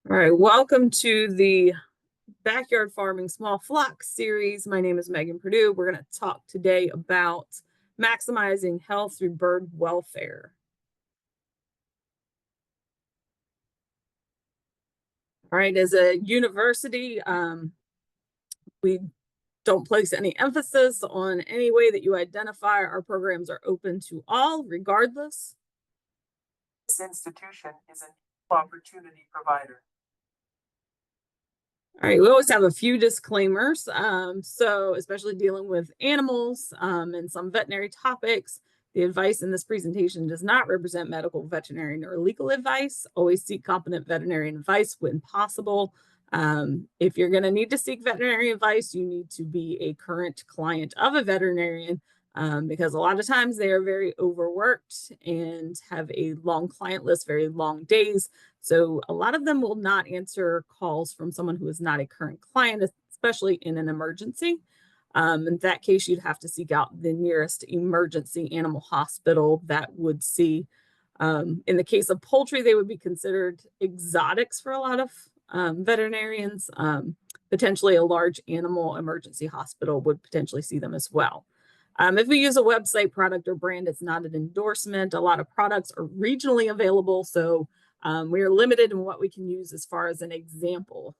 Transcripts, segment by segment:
All right, welcome to the Backyard Farming Small Flock series. My name is Megan Purdue. We're going to talk today about maximizing health through bird welfare. All right, as a university, we don't place any emphasis on any way that you identify. Our programs are open to all, regardless. This institution is an opportunity provider. All right, we always have a few disclaimers. So especially dealing with animals and some veterinary topics, the advice in this presentation does not represent medical, veterinarian, or legal advice. Always seek competent veterinarian advice when possible. If you're going to need to seek veterinary advice, you need to be a current client of a veterinarian because a lot of times they are very overworked and have a long client list, very long days. So a lot of them will not answer calls from someone who is not a current client, especially in an emergency. In that case, you'd have to seek out the nearest emergency animal hospital that would see. In the case of poultry, they would be considered exotics for a lot of veterinarians. Potentially a large animal emergency hospital would potentially see them as well. If we use a website, product, or brand, it's not an endorsement. A lot of products are regionally available, so we are limited in what we can use as far as an example.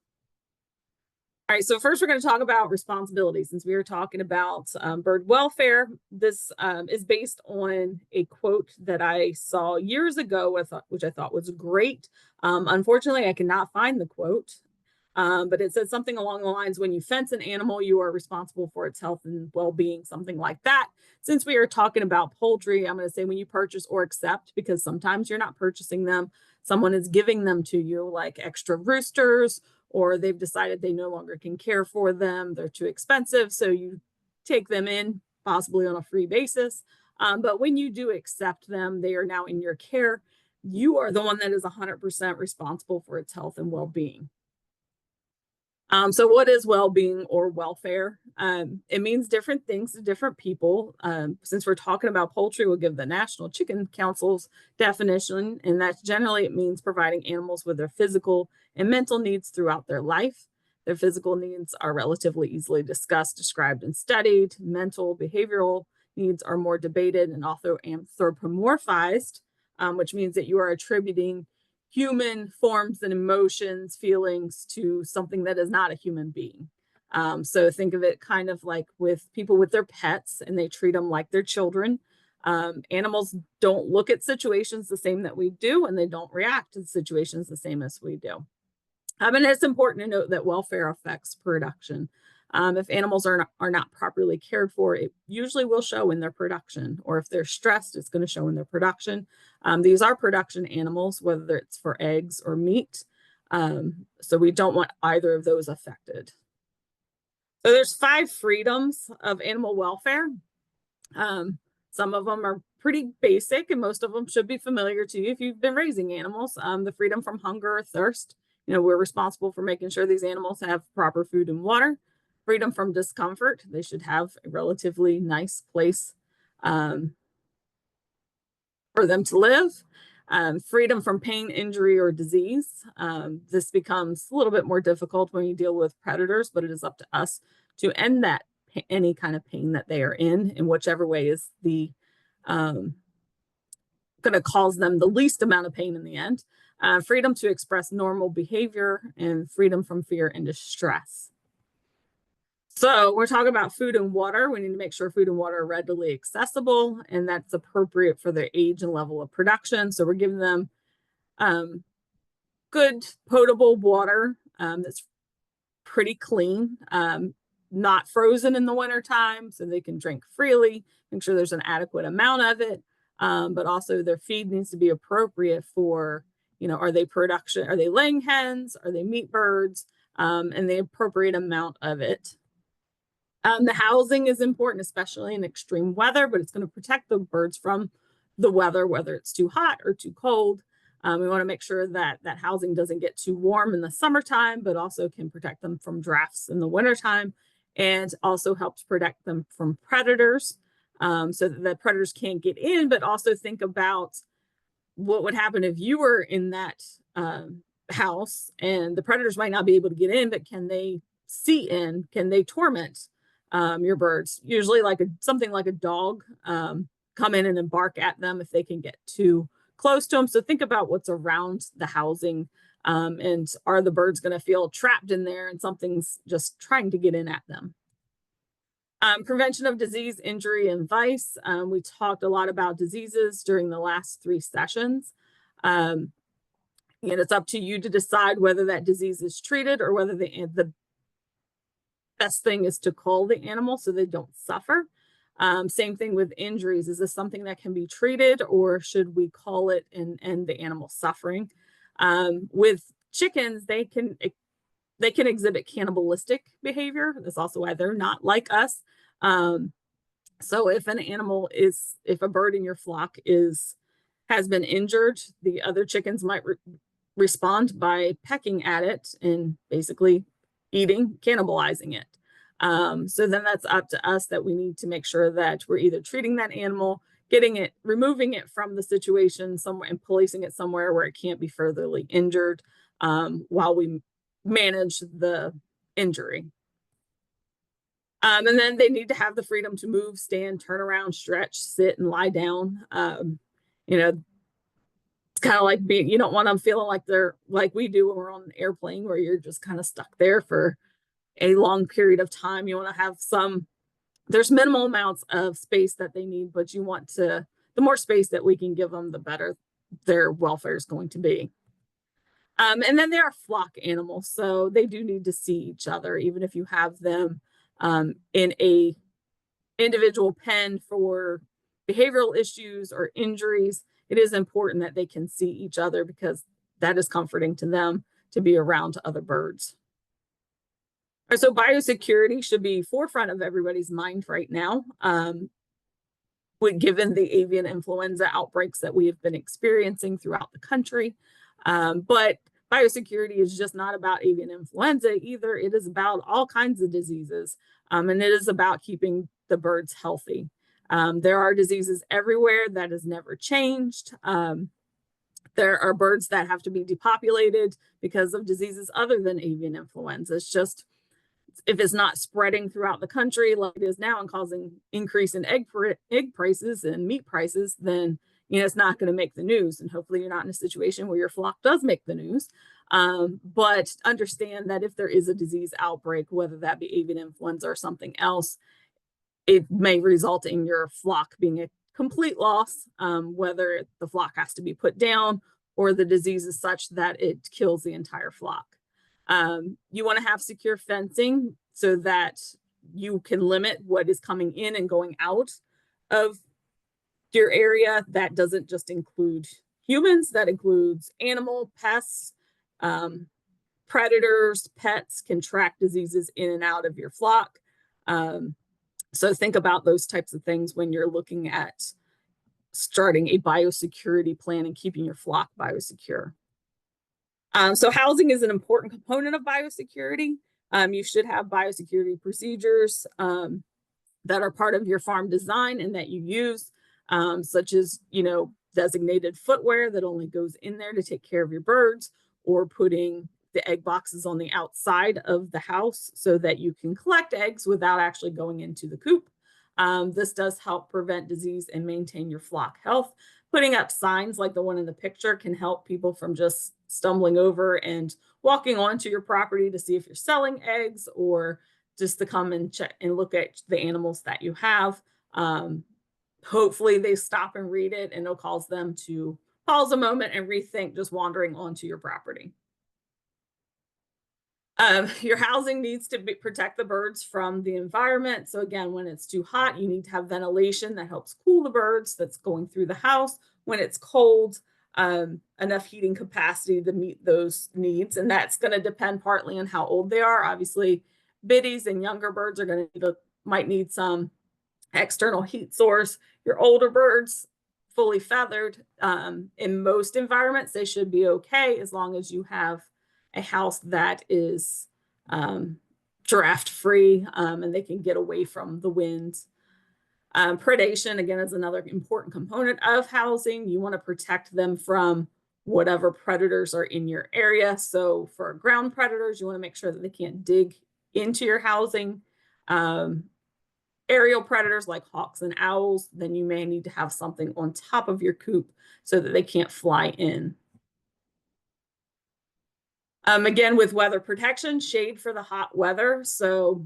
All right, so first we're going to talk about responsibility. Since we are talking about bird welfare, this is based on a quote that I saw years ago, which I thought was great. Unfortunately, I cannot find the quote, but it says something along the lines, when you fence an animal, you are responsible for its health and well-being, something like that. Since we are talking about poultry, I'm going to say when you purchase or accept, because sometimes you're not purchasing them, someone is giving them to you, like extra roosters, or they've decided they no longer can care for them, they're too expensive, so you take them in, possibly on a free basis. But when you do accept them, they are now in your care. You are the one that is 100% responsible for its health and well-being. So what is well-being or welfare? It means different things to different people. Since we're talking about poultry, we'll give the National Chicken Council's definition, and that's generally it means providing animals with their physical and mental needs throughout their life. Their physical needs are relatively easily discussed, described, and studied. Mental, behavioral needs are more debated and also anthropomorphized, which means that you are attributing human forms and emotions, feelings to something that is not a human being. So think of it kind of like with people with their pets and they treat them like their children. Animals don't look at situations the same that we do, and they don't react to situations the same as we do. And it's important to note that welfare affects production. If animals are not properly cared for, it usually will show in their production, or if they're stressed, it's going to show in their production. These are production animals, whether it's for eggs or meat. So we don't want either of those affected. So there's 5 freedoms of animal welfare. Some of them are pretty basic, and most of them should be familiar to you if you've been raising animals. The freedom from hunger or thirst. We're responsible for making sure these animals have proper food and water. Freedom from discomfort. They should have a relatively nice place for them to live. Freedom from pain, injury, or disease. This becomes a little bit more difficult when you deal with predators, but it is up to us to end that any kind of pain that they are in whichever way is the going to cause them the least amount of pain in the end. Freedom to express normal behavior, and freedom from fear and distress. So we're talking about food and water. We need to make sure food and water are readily accessible, and that's appropriate for their age and level of production. So we're giving them good potable water that's pretty clean, not frozen in the wintertime, so they can drink freely, make sure there's an adequate amount of it. But also their feed needs to be appropriate for, are they laying hens? Are they meat birds? And the appropriate amount of it. The housing is important, especially in extreme weather, but it's going to protect the birds from the weather, whether it's too hot or too cold. We want to make sure that that housing doesn't get too warm in the summertime, but also can protect them from drafts in the wintertime, and also helps protect them from predators, so that the predators can't get in. But also think about what would happen if you were in that house, and the predators might not be able to get in, but can they see in? Can they torment your birds? Usually like something like a dog, come in and bark at them if they can get too close to them. So think about what's around the housing, and are the birds going to feel trapped in there and something's just trying to get in at them. Prevention of disease, injury, and vice. We talked a lot about diseases during the last 3 sessions. And it's up to you to decide whether that disease is treated or whether the best thing is to cull the animal so they don't suffer. Same thing with injuries. Is this something that can be treated, or should we cull it and end the animal suffering? With chickens, they can exhibit cannibalistic behavior. That's also why they're not like us. So if a bird in your flock has been injured, the other chickens might respond by pecking at it and basically cannibalizing it. So then that's up to us, that we need to make sure that we're either treating that animal, removing it from the situation somewhere and placing it somewhere where it can't be furtherly injured, while we manage the injury. And then they need to have the freedom to move, stand, turn around, stretch, sit, and lie down. It's kind of like you don't want them feeling like they're like we do when we're on an airplane, where you're just kind of stuck there for a long period of time. You want to have there's minimal amounts of space that they need, but the more space that we can give them, the better their welfare is going to be. And then there are flock animals, so they do need to see each other, even if you have them in a individual pen for behavioral issues or injuries. It is important that they can see each other, because that is comforting to them to be around other birds. So biosecurity should be forefront of everybody's mind right now, given the avian influenza outbreaks that we have been experiencing throughout the country. But biosecurity is just not about avian influenza either. It is about all kinds of diseases, and it is about keeping the birds healthy. There are diseases everywhere. That has never changed. There are birds that have to be depopulated because of diseases other than avian influenza. It's just, if it's not spreading throughout the country like it is now and causing increase in egg prices and meat prices, then it's not going to make the news. And hopefully you're not in a situation where your flock does make the news. But understand that if there is a disease outbreak, whether that be avian influenza or something else, it may result in your flock being a complete loss, whether the flock has to be put down or the disease is such that it kills the entire flock. You want to have secure fencing so that you can limit what is coming in and going out of your area. That doesn't just include humans, that includes animal, pests, predators, pets can track diseases in and out of your flock. So think about those types of things when you're looking at starting a biosecurity plan and keeping your flock biosecure. So housing is an important component of biosecurity. You should have biosecurity procedures that are part of your farm design and that you use, such as, designated footwear that only goes in there to take care of your birds, or putting the egg boxes on the outside of the house so that you can collect eggs without actually going into the coop. This does help prevent disease and maintain your flock health. Putting up signs like the one in the picture can help people from just stumbling over and walking onto your property to see if you're selling eggs, or just to come and check and look at the animals that you have. Hopefully they stop and read it, and it'll cause them to pause a moment and rethink just wandering onto your property. Your housing needs to protect the birds from the environment. So again, when it's too hot, you need to have ventilation that helps cool the birds that's going through the house. When it's cold, enough heating capacity to meet those needs. And that's going to depend partly on how old they are. Obviously, biddies and younger birds are might need some external heat source. Your older birds, fully feathered, in most environments, they should be okay as long as you have a house that is draft free, and they can get away from the wind. Predation, again, is another important component of housing. You want to protect them from whatever predators are in your area. So for ground predators, you want to make sure that they can't dig into your housing. Aerial predators like hawks and owls, then you may need to have something on top of your coop so that they can't fly in. Again, with weather protection, shade for the hot weather. So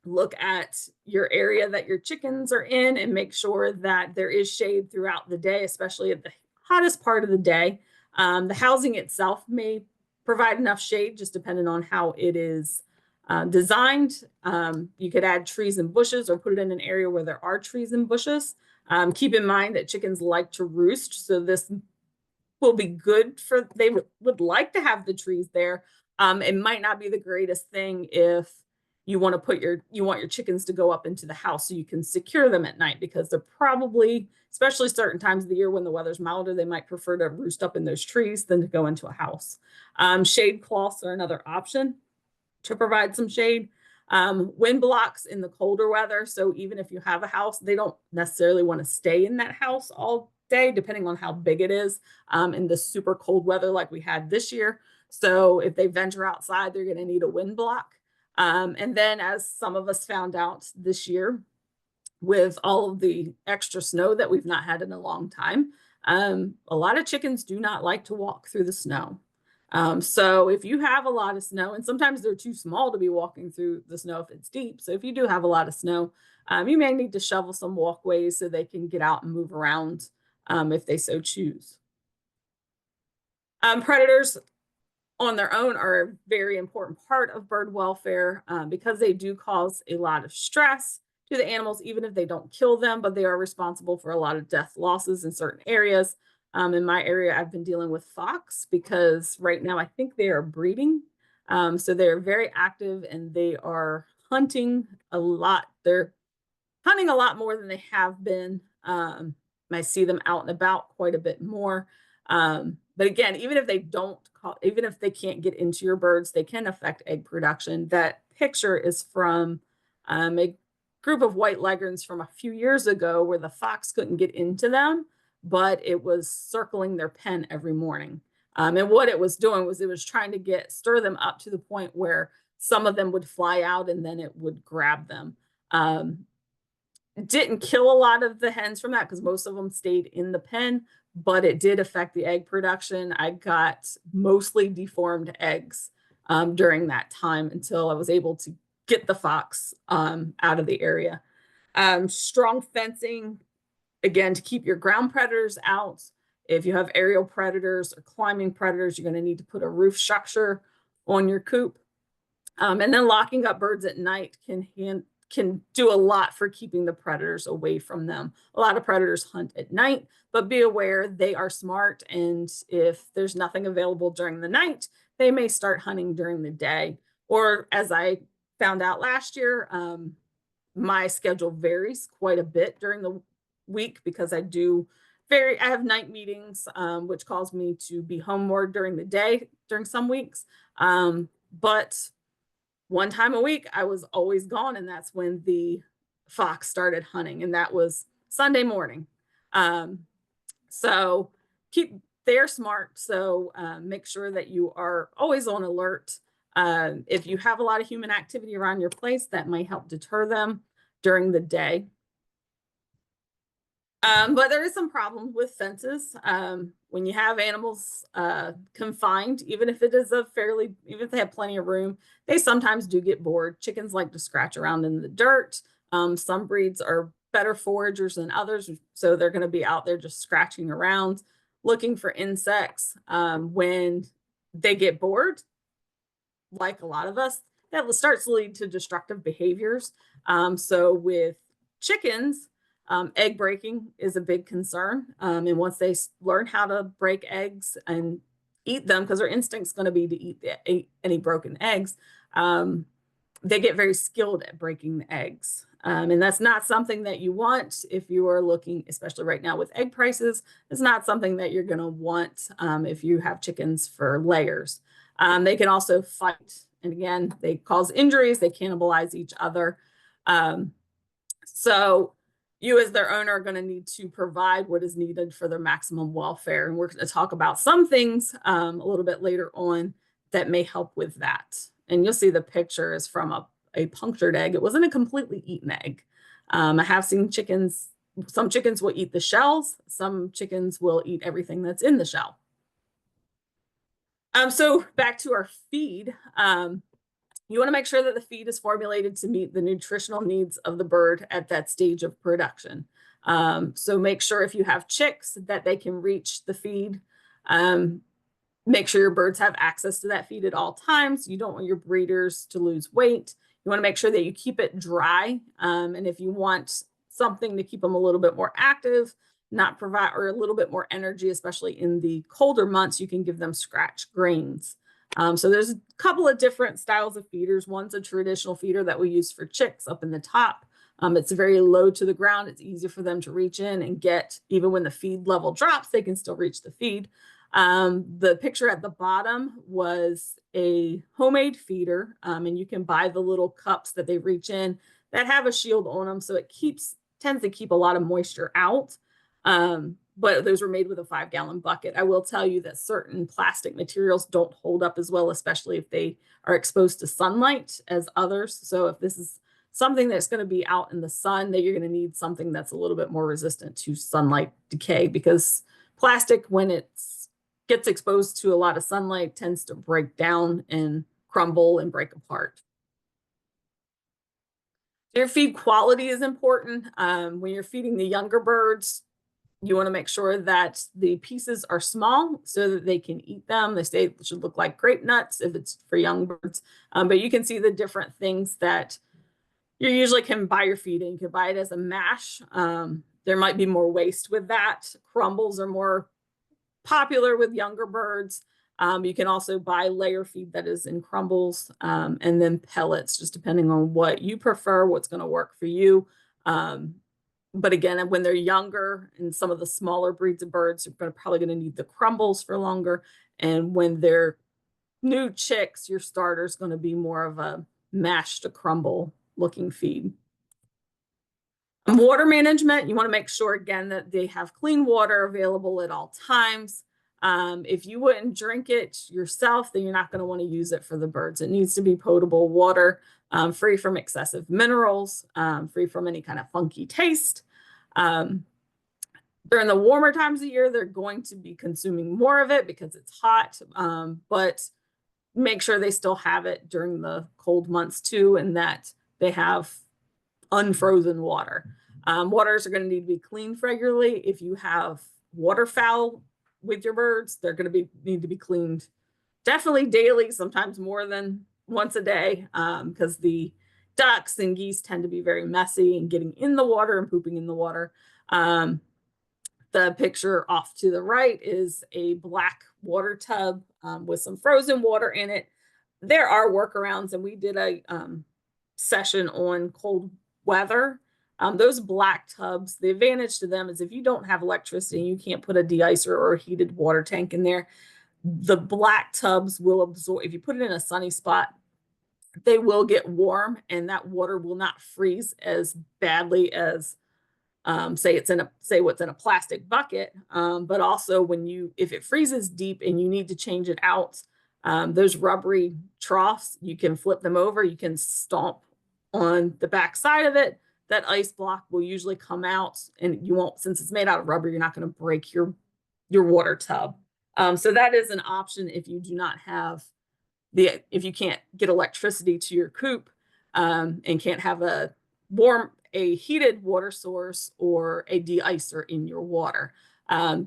look at your area that your chickens are in and make sure that there is shade throughout the day, especially at the hottest part of the day. The housing itself may provide enough shade, just depending on how it is designed. You could add trees and bushes or put it in an area where there are trees and bushes. Keep in mind that chickens like to roost, so this will be good for, they would like to have the trees there. It might not be the greatest thing if you want to put you want your chickens to go up into the house so you can secure them at night, because they're probably, especially certain times of the year when the weather's milder, they might prefer to roost up in those trees than to go into a house. Shade cloths are another option to provide some shade. Wind blocks in the colder weather. So even if you have a house, they don't necessarily want to stay in that house all day, depending on how big it is, in the super cold weather like we had this year. So if they venture outside, they're going to need a wind block. And then, as some of us found out this year, with all of the extra snow that we've not had in a long time, a lot of chickens do not like to walk through the snow. So if you have a lot of snow, and sometimes they're too small to be walking through the snow if it's deep. So if you do have a lot of snow, you may need to shovel some walkways so they can get out and move around if they so choose. Predators on their own are a very important part of bird welfare because they do cause a lot of stress to the animals, even if they don't kill them, but they are responsible for a lot of death losses in certain areas. In my area, I've been dealing with fox because right now I think they are breeding. So they're very active and they are hunting a lot. They're hunting a lot more than they have been. I see them out and about quite a bit more. But again, even if they even if they can't get into your birds, they can affect egg production. That picture is from a group of white leghorns from a few years ago where the fox couldn't get into them, but it was circling their pen every morning. And what it was doing was it was trying to stir them up to the point where some of them would fly out and then it would grab them. Didn't kill a lot of the hens from that because most of them stayed in the pen, but it did affect the egg production. I got mostly deformed eggs during that time until I was able to get the fox out of the area. Strong fencing, again, to keep your ground predators out. If you have aerial predators or climbing predators, you're going to need to put a roof structure on your coop. And then locking up birds at night can do a lot for keeping the predators away from them. A lot of predators hunt at night, but be aware they are smart. And if there's nothing available during the night, they may start hunting during the day. Or as I found out last year, my schedule varies quite a bit during the week because I have night meetings, which calls me to be home more during the day during some weeks. But one time a week, I was always gone, and that's when the fox started hunting, and that was Sunday morning. So they're smart, so make sure that you are always on alert. If you have a lot of human activity around your place, that might help deter them during the day. But there is some problem with fences. When you have animals confined, even if even if they have plenty of room, they sometimes do get bored. Chickens like to scratch around in the dirt. Some breeds are better foragers than others, so they're going to be out there just scratching around, looking for insects. When they get bored, like a lot of us, that starts to lead to destructive behaviors. So with chickens, egg breaking is a big concern. And once they learn how to break eggs and eat them, because their instinct's going to be to eat any broken eggs, they get very skilled at breaking the eggs. And that's not something that you want if you are looking, especially right now with egg prices. It's not something that you're going to want if you have chickens for layers. They can also fight. And again, they cause injuries. They cannibalize each other. So You as their owner are going to need to provide what is needed for their maximum welfare. And we're going to talk about some things a little bit later on that may help with that. And you'll see the picture is from a punctured egg. It wasn't a completely eaten egg. I have seen chickens, some chickens will eat the shells, some chickens will eat everything that's in the shell. So back to our feed. You want to make sure that the feed is formulated to meet the nutritional needs of the bird at that stage of production. So make sure if you have chicks that they can reach the feed. Make sure your birds have access to that feed at all times. You don't want your breeders to lose weight. You want to make sure that you keep it dry. And if you want something to keep them a little bit more active, not provide, or a little bit more energy, especially in the colder months, you can give them scratch grains. So there's a couple of different styles of feeders. One's a traditional feeder that we use for chicks up in the top. It's very low to the ground. It's easy for them to reach in and get, even when the feed level drops, they can still reach the feed. The picture at the bottom was a homemade feeder, and you can buy the little cups that they reach in that have a shield on them. So it tends to keep a lot of moisture out. But those were made with a 5-gallon bucket. I will tell you that certain plastic materials don't hold up as well, especially if they are exposed to sunlight as others. So if this is something that's going to be out in the sun, that you're going to need something that's a little bit more resistant to sunlight decay, because plastic, when it gets exposed to a lot of sunlight, tends to break down and crumble and break apart. Your feed quality is important. When you're feeding the younger birds, you want to make sure that the pieces are small so that they can eat them. They say it should look like grape nuts if it's for young birds. But you can see the different things that you usually can buy your feed in. You can buy it as a mash. There might be more waste with that. Crumbles are more popular with younger birds. You can also buy layer feed that is in crumbles, and then pellets, just depending on what you prefer, what's going to work for you. But again, when they're younger and some of the smaller breeds of birds, you're probably going to need the crumbles for longer. And when they're new chicks, your starter is going to be more of a mash to crumble looking feed. Water management, you want to make sure, again, that they have clean water available at all times. If you wouldn't drink it yourself, then you're not going to want to use it for the birds. It needs to be potable water, free from excessive minerals, free from any kind of funky taste. During the warmer times of year, they're going to be consuming more of it because it's hot, but make sure they still have it during the cold months too, and that they have unfrozen water. Waters are going to need to be cleaned regularly. If you have waterfowl with your birds, they're going to need to be cleaned definitely daily, sometimes more than once a day, because the ducks and geese tend to be very messy and getting in the water and pooping in the water. The picture off to the right is a black water tub with some frozen water in it. There are workarounds, and we did a session on cold weather. Those black tubs, the advantage to them is if you don't have electricity and you can't put a de-icer or a heated water tank in there, the black tubs will absorb. If you put it in a sunny spot, they will get warm, and that water will not freeze as badly as say what's in a plastic bucket. But also if it freezes deep and you need to change it out, those rubbery troughs, you can flip them over, you can stomp on the back side of it. That ice block will usually come out, and you won't, since it's made out of rubber, you're not going to break your water tub. So that is an option if you do not have if you can't get electricity to your coop, and can't have a heated water source or a de-icer in your water.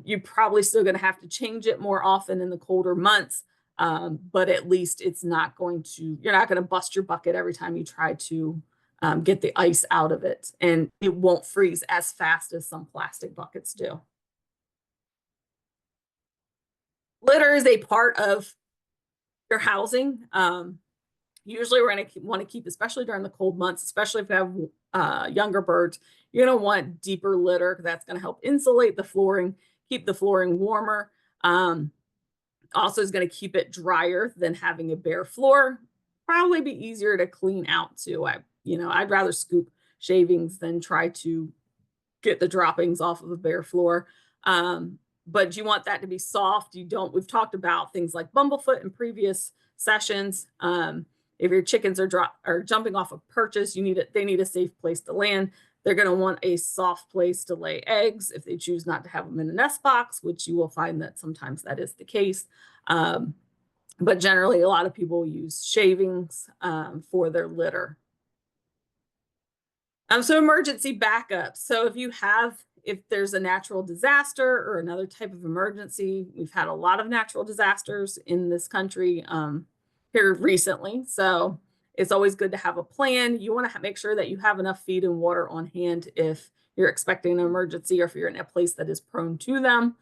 You're probably still going to have to change it more often in the colder months, but at least you're not going to bust your bucket every time you try to get the ice out of it, and it won't freeze as fast as some plastic buckets do. Litter is a part of your housing. Usually we're going to want to keep, especially during the cold months, especially if you have younger birds, you're going to want deeper litter, because that's going to help insulate the flooring, keep the flooring warmer. Also is going to keep it drier than having a bare floor. Probably be easier to clean out too. I'd rather scoop shavings than try to get the droppings off of a bare floor. But you want that to be soft. We've talked about things like bumblefoot in previous sessions. If your chickens are jumping off a perches, they need a safe place to land. They're going to want a soft place to lay eggs if they choose not to have them in a nest box, which you will find that sometimes that is the case. But generally, a lot of people use shavings for their litter. So emergency backup. So if there's a natural disaster or another type of emergency, we've had a lot of natural disasters in this country here recently. So it's always good to have a plan. You want to make sure that you have enough feed and water on hand if you're expecting an emergency or if you're in a place that is prone to them.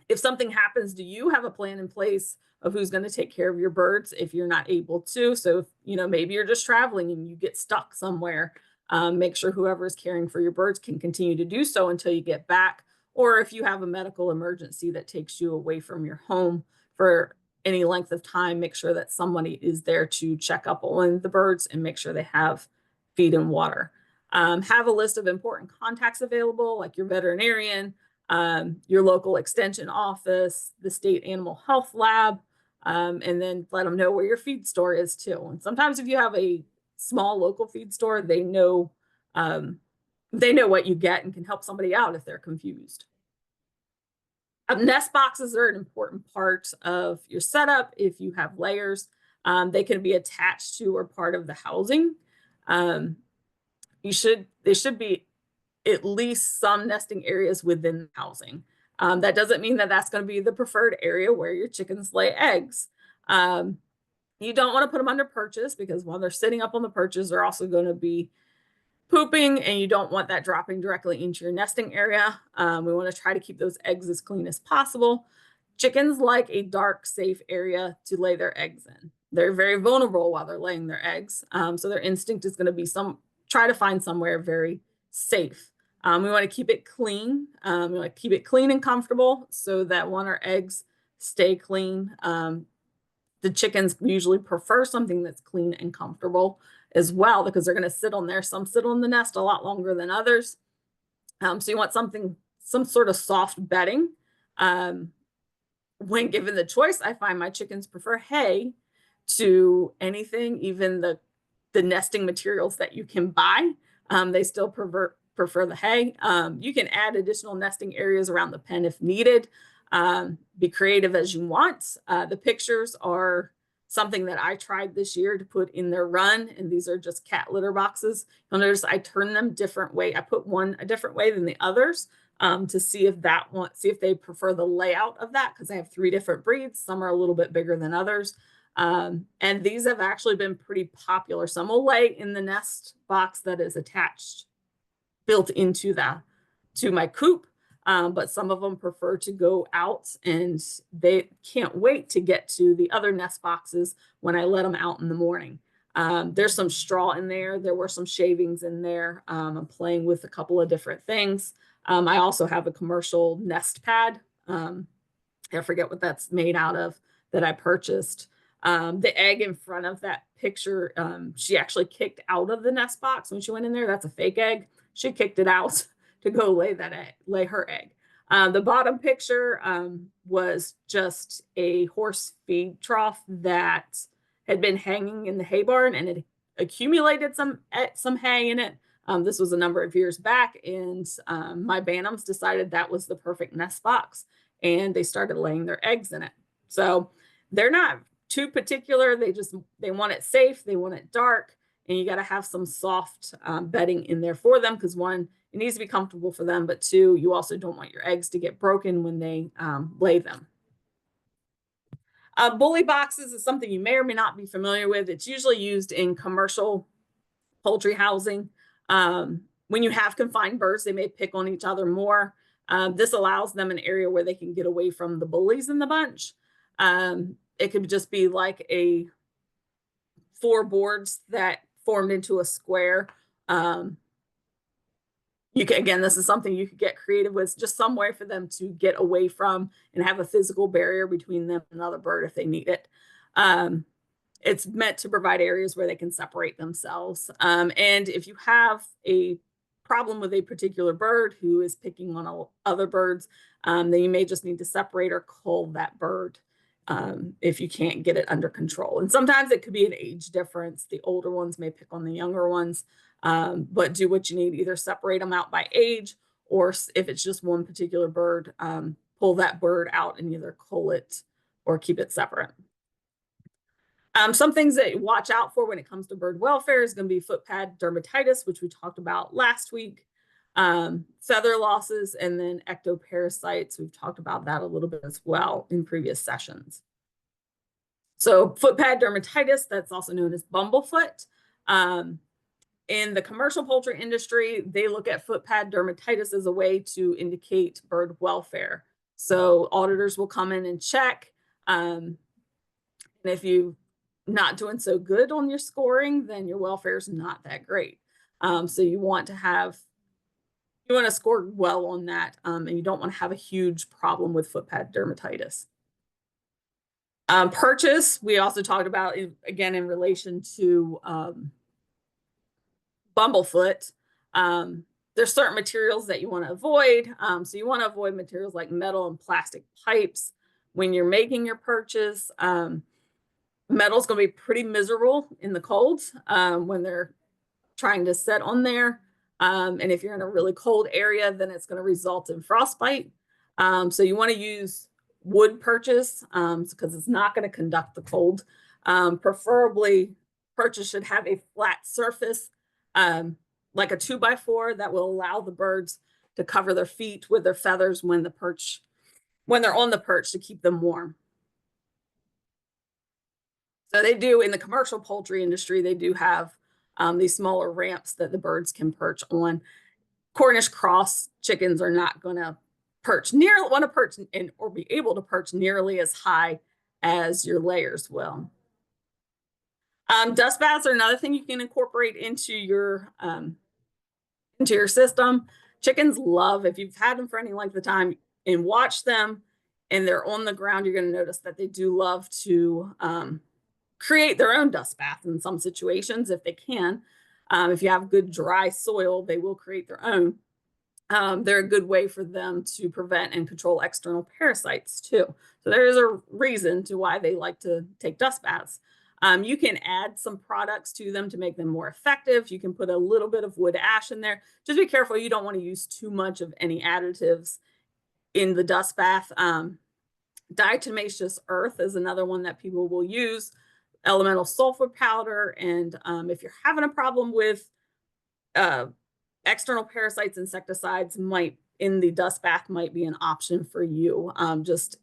If something happens, do you have a plan in place of who's going to take care of your birds if you're not able to? So, maybe you're just traveling and you get stuck somewhere. Make sure whoever is caring for your birds can continue to do so until you get back. Or if you have a medical emergency that takes you away from your home for any length of time, make sure that somebody is there to check up on the birds and make sure they have feed and water. Have a list of important contacts available, like your veterinarian, your local extension office, the state animal health lab, and then let them know where your feed store is too. And sometimes if you have a small local feed store, they know what you get and can help somebody out if they're confused. Nest boxes are an important part of your setup. If you have layers, they can be attached to or part of the housing. There should be at least some nesting areas within the housing. That doesn't mean that that's going to be the preferred area where your chickens lay eggs. You don't want to put them under perches because while they're sitting up on the perches, they're also going to be pooping, and you don't want that dropping directly into your nesting area. We want to try to keep those eggs as clean as possible. Chickens like a dark, safe area to lay their eggs in. They're very vulnerable while they're laying their eggs. So their instinct is going to be try to find somewhere very safe. We want to keep it clean. We want to keep it clean and comfortable so that when our eggs stay clean, the chickens usually prefer something that's clean and comfortable as well, because they're going to sit on there. Some sit on the nest a lot longer than others. So you want some sort of soft bedding. When given the choice, I find my chickens prefer hay to anything, even the nesting materials that you can buy. They still prefer the hay. You can add additional nesting areas around the pen if needed. Be creative as you want. The pictures are something that I tried this year to put in their run, and these are just cat litter boxes. You'll notice I turn them different way. I put one a different way than the others to see if they prefer the layout of that, because I have 3 different breeds. Some are a little bit bigger than others. And these have actually been pretty popular. Some will lay in the nest box that is built into my coop. But some of them prefer to go out, and they can't wait to get to the other nest boxes when I let them out in the morning. There's some straw in there. There were some shavings in there. I'm playing with a couple of different things. I also have a commercial nest pad. I forget what that's made out of that I purchased. The egg in front of that picture, she actually kicked out of the nest box when she went in there. That's a fake egg. She kicked it out to go lay her egg. The bottom picture was just a horse feed trough that had been hanging in the hay barn, and it accumulated some hay in it. This was a number of years back, and my Bantams decided that was the perfect nest box, and they started laying their eggs in it. So they're not too particular. They want it safe, they want it dark, and you got to have some soft bedding in there for them, because 1, it needs to be comfortable for them, but 2, you also don't want your eggs to get broken when they lay them. Bully boxes is something you may or may not be familiar with. It's usually used in commercial poultry housing. When you have confined birds, they may pick on each other more. This allows them an area where they can get away from the bullies in the bunch. It could just be like 4 boards that formed into a square. Again, this is something you could get creative with, just some way for them to get away from and have a physical barrier between them and another bird if they need it. It's meant to provide areas where they can separate themselves. And if you have a problem with a particular bird who is picking on other birds, then you may just need to separate or cull that bird if you can't get it under control. And sometimes it could be an age difference. The older ones may pick on the younger ones, but do what you need. Either separate them out by age, or if it's just one particular bird, pull that bird out and either cull it or keep it separate. Some things that you watch out for when it comes to bird welfare is going to be foot pad dermatitis, which we talked about last week, feather losses, and then ectoparasites. We've talked about that a little bit as well in previous sessions. So foot pad dermatitis, that's also known as bumblefoot. In the commercial poultry industry, they look at foot pad dermatitis as a way to indicate bird welfare. So auditors will come in and check. And if you're not doing so good on your scoring, then your welfare is not that great. So you want to score well on that, and you don't want to have a huge problem with foot pad dermatitis. Purchase, we also talked about, again, in relation to bumblefoot. There's certain materials that you want to avoid. So you want to avoid materials like metal and plastic pipes when you're making your purchase. Metal is going to be pretty miserable in the cold when they're trying to set on there. And if you're in a really cold area, then it's going to result in frostbite. So you want to use wood purchase because it's not going to conduct the cold. Preferably, purchase should have a flat surface, like a 2x4, that will allow the birds to cover their feet with their feathers when they're on the perch, to keep them warm. So they do, in the commercial poultry industry, they do have these smaller ramps that the birds can perch on. Cornish cross chickens are not going to perch or be able to perch nearly as high as your layers will. Dust baths are another thing you can incorporate into your system. Chickens love, if you've had them for any length of time and watch them and they're on the ground, you're going to notice that they do love to create their own dust bath in some situations if they can. If you have good dry soil, they will create their own. They're a good way for them to prevent and control external parasites too. So there is a reason to why they like to take dust baths. You can add some products to them to make them more effective. You can put a little bit of wood ash in there. Just be careful. You don't want to use too much of any additives in the dust bath. Diatomaceous earth is another one that people will use. Elemental sulfur powder. And if you're having a problem with external parasites, insecticides in the dust bath might be an option for you. Just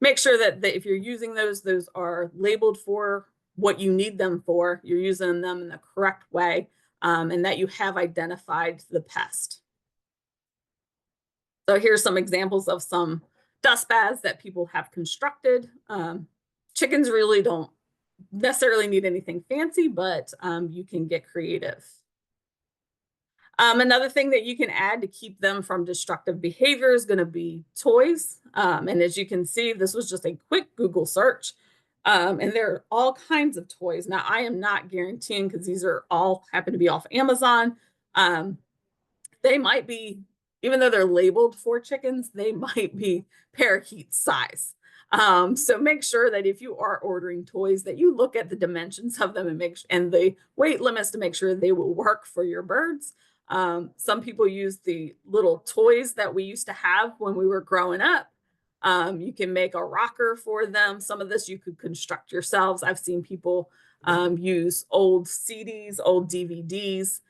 make sure that if you're using those are labeled for what you need them for, you're using them in the correct way, and that you have identified the pest. So here's some examples of some dust baths that people have constructed. Chickens really don't necessarily need anything fancy, but you can get creative. Another thing that you can add to keep them from destructive behavior is going to be toys. And as you can see, this was just a quick Google search. And there are all kinds of toys. Now, I am not guaranteeing, because these are all happen to be off Amazon. They might be, even though they're labeled for chickens, they might be parakeet size. So make sure that if you are ordering toys, that you look at the dimensions of them and the weight limits to make sure they will work for your birds. Some people use the little toys that we used to have when we were growing up. You can make a rocker for them. Some of this you could construct yourselves. I've seen people use old CDs, old DVDs,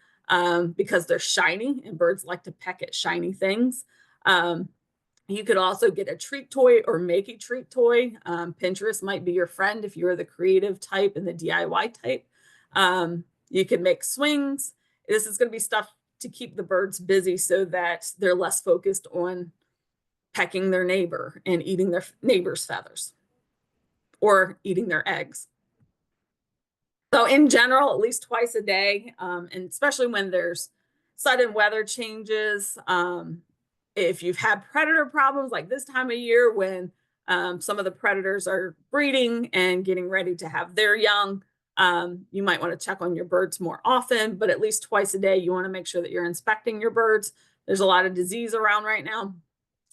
because they're shiny and birds like to peck at shiny things. You could also get a treat toy or make a treat toy. Pinterest might be your friend if you're the creative type and the DIY type. You can make swings. This is going to be stuff to keep the birds busy so that they're less focused on pecking their neighbor and eating their neighbor's feathers or eating their eggs. So in general, at least twice a day, and especially when there's sudden weather changes, if you've had predator problems like this time of year when some of the predators are breeding and getting ready to have their young, You might want to check on your birds more often, but at least twice a day, you want to make sure that you're inspecting your birds. There's a lot of disease around right now.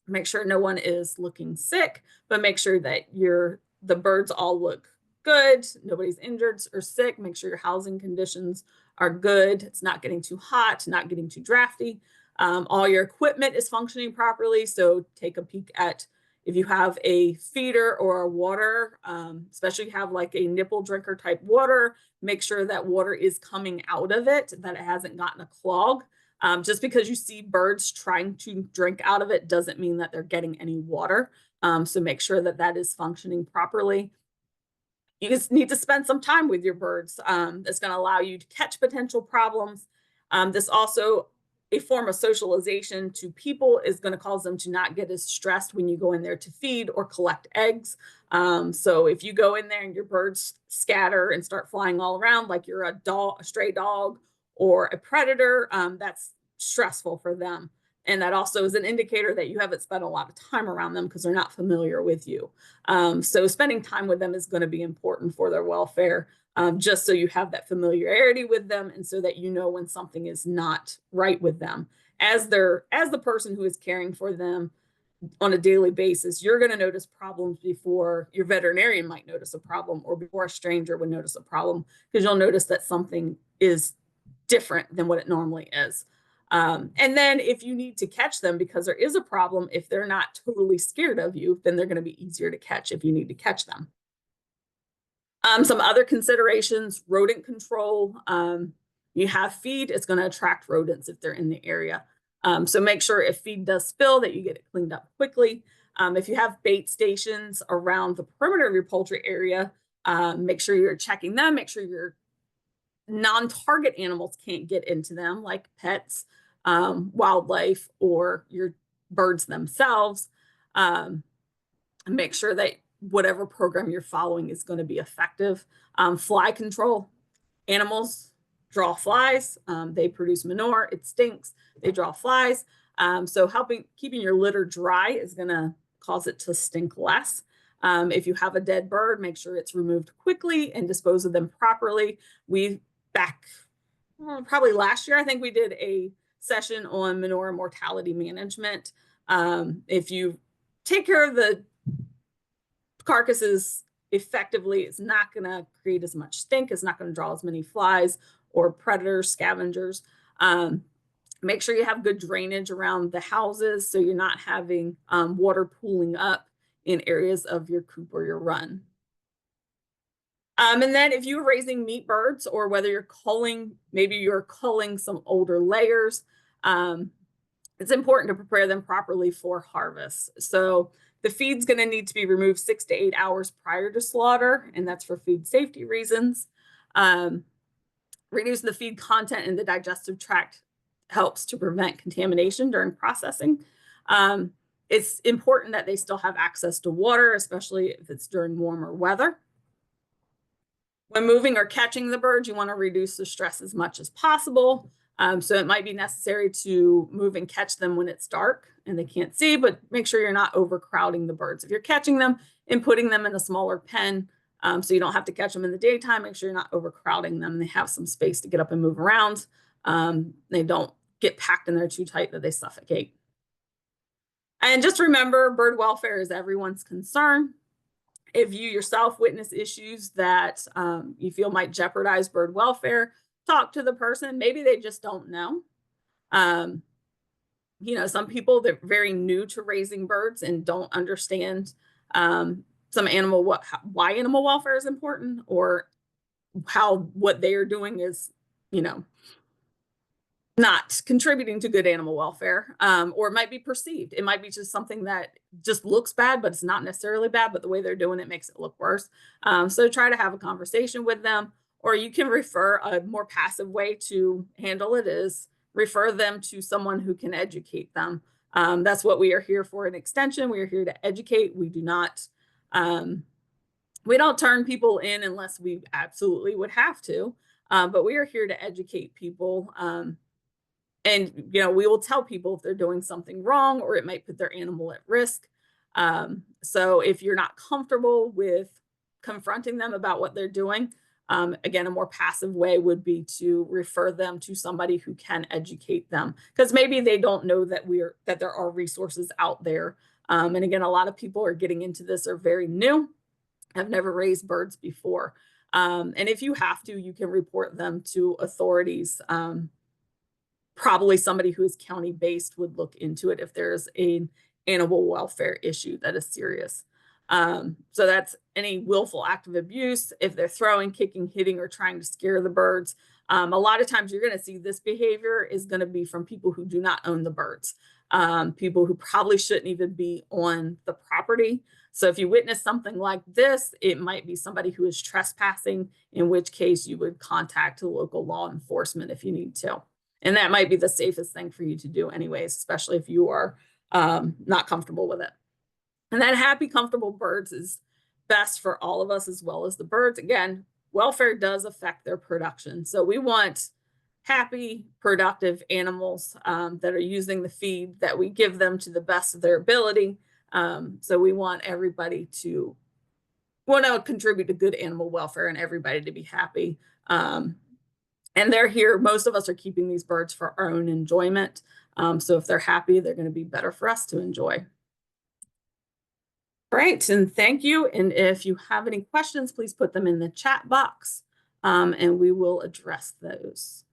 Make sure no one is looking sick, but make sure that the birds all look good. Nobody's injured or sick. Make sure your housing conditions are good. It's not getting too hot, not getting too drafty. All your equipment is functioning properly. So take a peek at if you have a feeder or a water, especially if you have like a nipple drinker type water, make sure that water is coming out of it, that it hasn't gotten a clog. Just because you see birds trying to drink out of it doesn't mean that they're getting any water. So make sure that that is functioning properly. You just need to spend some time with your birds. It's going to allow you to catch potential problems. This also, a form of socialization to people, is going to cause them to not get as stressed when you go in there to feed or collect eggs. So if you go in there and your birds scatter and start flying all around like you're a stray dog or a predator, that's stressful for them. And that also is an indicator that you haven't spent a lot of time around them because they're not familiar with you. So spending time with them is going to be important for their welfare, just so you have that familiarity with them and so that you know when something is not right with them. As the person who is caring for them on a daily basis, you're going to notice problems before your veterinarian might notice a problem, or before a stranger would notice a problem, because you'll notice that something is different than what it normally is. And then if you need to catch them because there is a problem, if they're not totally scared of you, then they're going to be easier to catch if you need to catch them. Some other considerations: rodent control. You have feed, it's going to attract rodents if they're in the area. So make sure if feed does spill that you get it cleaned up quickly. If you have bait stations around the perimeter of your poultry area, make sure you're checking them. Make sure your non-target animals can't get into them, like pets, wildlife, or your birds themselves. Make sure that whatever program you're following is going to be effective. Fly control. Animals draw flies. They produce manure. It stinks. They draw flies. So keeping your litter dry is going to cause it to stink less. If you have a dead bird, make sure it's removed quickly and dispose of them properly. Probably last year, I think we did a session on manure mortality management. If you take care of the carcasses effectively, it's not going to create as much stink. It's not going to draw as many flies or predators, scavengers. Make sure you have good drainage around the houses so you're not having water pooling up in areas of your coop or your run. And then if you're raising meat birds, or whether maybe you're culling some older layers, it's important to prepare them properly for harvest. So the feed's going to need to be removed 6 to 8 hours prior to slaughter, and that's for food safety reasons. Reducing the feed content in the digestive tract helps to prevent contamination during processing. It's important that they still have access to water, especially if it's during warmer weather. When moving or catching the birds, you want to reduce the stress as much as possible. So it might be necessary to move and catch them when it's dark and they can't see, but make sure you're not overcrowding the birds. If you're catching them and putting them in a smaller pen, so you don't have to catch them in the daytime, make sure you're not overcrowding them. They have some space to get up and move around. They don't get packed in there too tight that they suffocate. And just remember, bird welfare is everyone's concern. If you yourself witness issues that you feel might jeopardize bird welfare, talk to the person. Maybe they just don't know. Some people, they're very new to raising birds and don't understand why animal welfare is important, or what they are doing is, not contributing to good animal welfare, or it might be perceived. It might be just something that just looks bad, but it's not necessarily bad, but the way they're doing it makes it look worse. So try to have a conversation with them, or you can refer. A more passive way to handle it is refer them to someone who can educate them. That's what we are here for in Extension. We are here to educate. We don't turn people in unless we absolutely would have to, but we are here to educate people. And, we will tell people if they're doing something wrong or it might put their animal at risk. So if you're not comfortable with confronting them about what they're doing, Again, a more passive way would be to refer them to somebody who can educate them, because maybe they don't know that there are resources out there. And again, a lot of people are getting into this are very new, have never raised birds before. And if you have to, you can report them to authorities. Probably somebody who is county based would look into it if there's an animal welfare issue that is serious. So that's any willful act of abuse. If they're throwing, kicking, hitting, or trying to scare the birds. A lot of times you're going to see this behavior is going to be from people who do not own the birds, people who probably shouldn't even be on the property. So if you witness something like this, it might be somebody who is trespassing, in which case you would contact the local law enforcement if you need to. And that might be the safest thing for you to do anyways, especially if you are not comfortable with it. And then happy, comfortable birds is best for all of us as well as the birds. Again, welfare does affect their production. So we want happy, productive animals that are using the feed that we give them to the best of their ability. So we want everybody to want to contribute to good animal welfare and everybody to be happy. And they're here. Most of us are keeping these birds for our own enjoyment. So if they're happy, they're going to be better for us to enjoy. Great, and thank you. And if you have any questions, please put them in the chat box and we will address those.